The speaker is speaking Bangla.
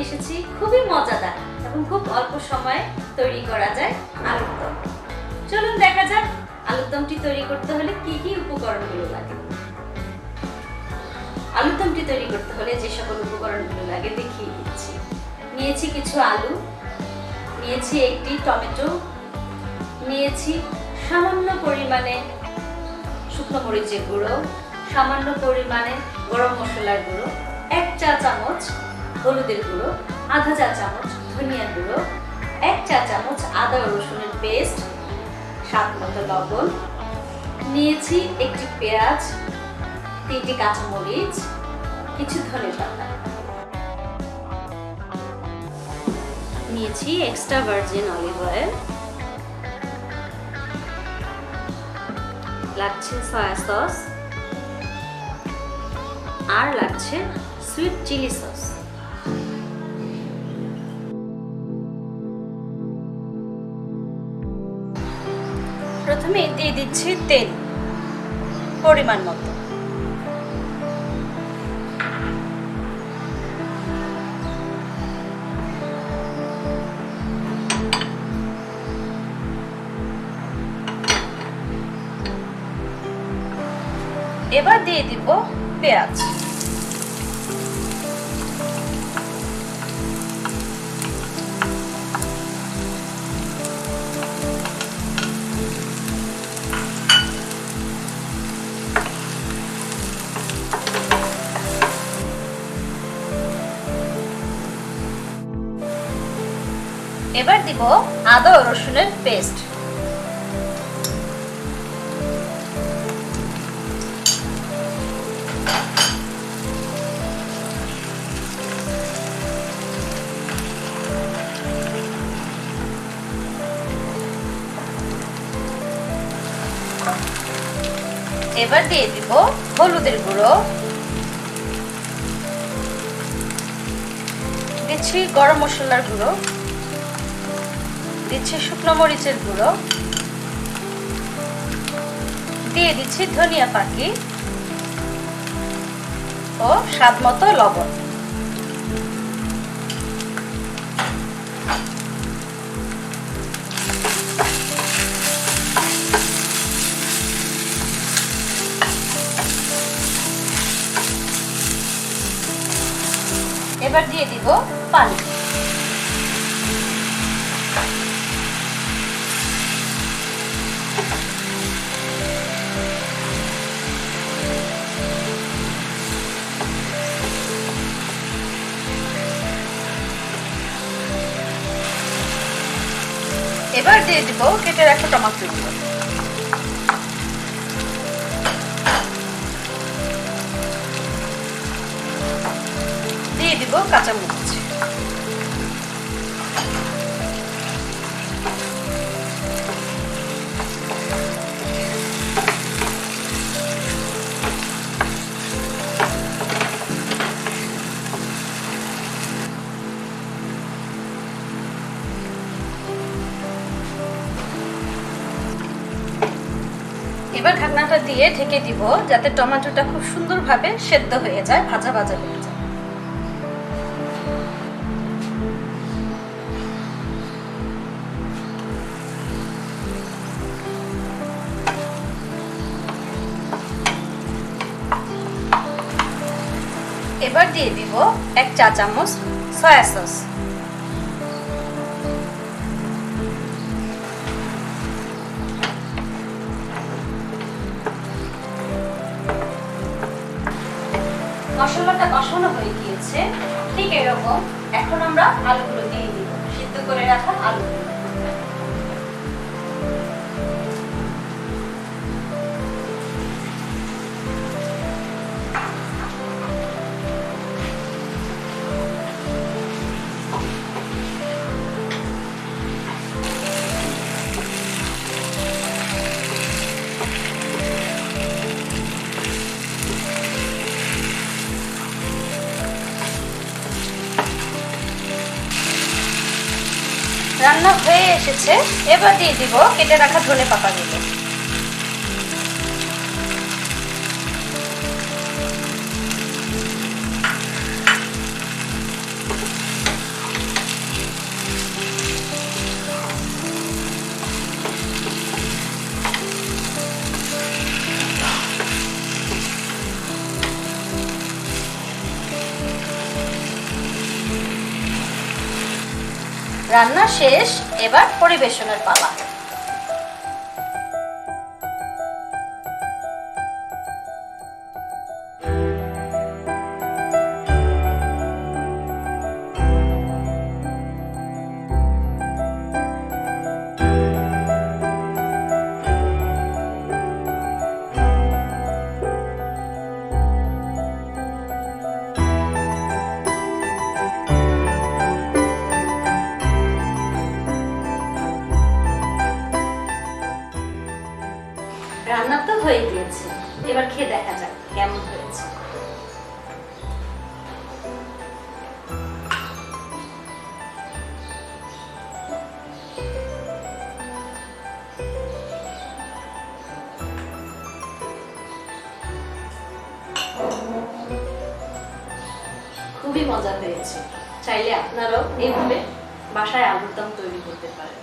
এসেছি খুবই মজাদার এবং খুব অল্প সময়ে তৈরি করা যায় আলুর দম। চলুন দেখা যাক আলুর দমটি তৈরি করতে হলে কি কি উপকরণগুলো লাগে। আলুর দমটি তৈরি করতে হলে যে সকল উপকরণগুলো লাগে দেখিয়ে দিচ্ছি। নিয়েছি কিছু আলু, নিয়েছি একটি টমেটো, নিয়েছি সামান্য পরিমাণে শুকনো মরিচের গুঁড়ো, সামান্য পরিমাণে গরম মশলার গুঁড়ো, 1 চা চামচ হলুদের গুঁড়ো, আধা চা চামচ ধনিয়ার গুঁড়ো, 1 চা চামচ আদা ও রসুনের পেস্ট, স্বাদ মতো লবণ, নিয়েছি একটি পেঁয়াজ, 3টি কাঁচামরিচ, কিছু ধনেপাতা, নিয়েছি এক্সট্রা ভার্জিন অলিভ অয়েল, লাগছে সয়া সস আর লাগছে সুইট চিলি সস। প্রথমে দিয়ে দিচ্ছি তেল পরিমাণ মতো। এবার দিয়ে দিব পেঁয়াজ। এবার দিব আদা ও রসুনের পেস্ট। এবার দিয়ে দিব হলুদের গুঁড়ো, দিচ্ছি গরম মশলার গুঁড়ো, দিচ্ছি শুকনো মরিচের গুঁড়ো, দিয়ে দিচ্ছি ধনিয়া পাতা ও স্বাদ মতো লবণ। এবার দিয়ে দিব পানি। এবার দিয়ে দিব কেটে রাখা টমেটোগুলো। দিয়ে দিব কাঁচামরিচ। এবার ঢাকনাটা দিয়ে ঢেকে দিব যাতে টমেটোটা খুব সুন্দরভাবে সেদ্ধ হয়ে যায়, ভাজা ভাজা হয়ে যায়। এবার দিয়ে দিব 1 চা চামচ সয়া সস। মশলাটা কষানো হয়ে গিয়েছে, ঠিক এরকম। এখন আমরা আলুগুলো দিয়ে দিব, সিদ্ধ করে রাখা আলুগুলো। রান্না হয়ে এসেছে, এবার দিয়ে দিব কেটে রাখা ধনেপাতাগুলো। রান্না শেষ, এবার পরিবেশনের পালা। রান্না তো হয়ে গিয়েছে, এবার খেয়ে দেখা যাক কেমন হয়েছে। খুবই মজা হয়েছে। চাইলে আপনারাও এইভাবে বাসায় আলুর দম তৈরি করতে পারেন।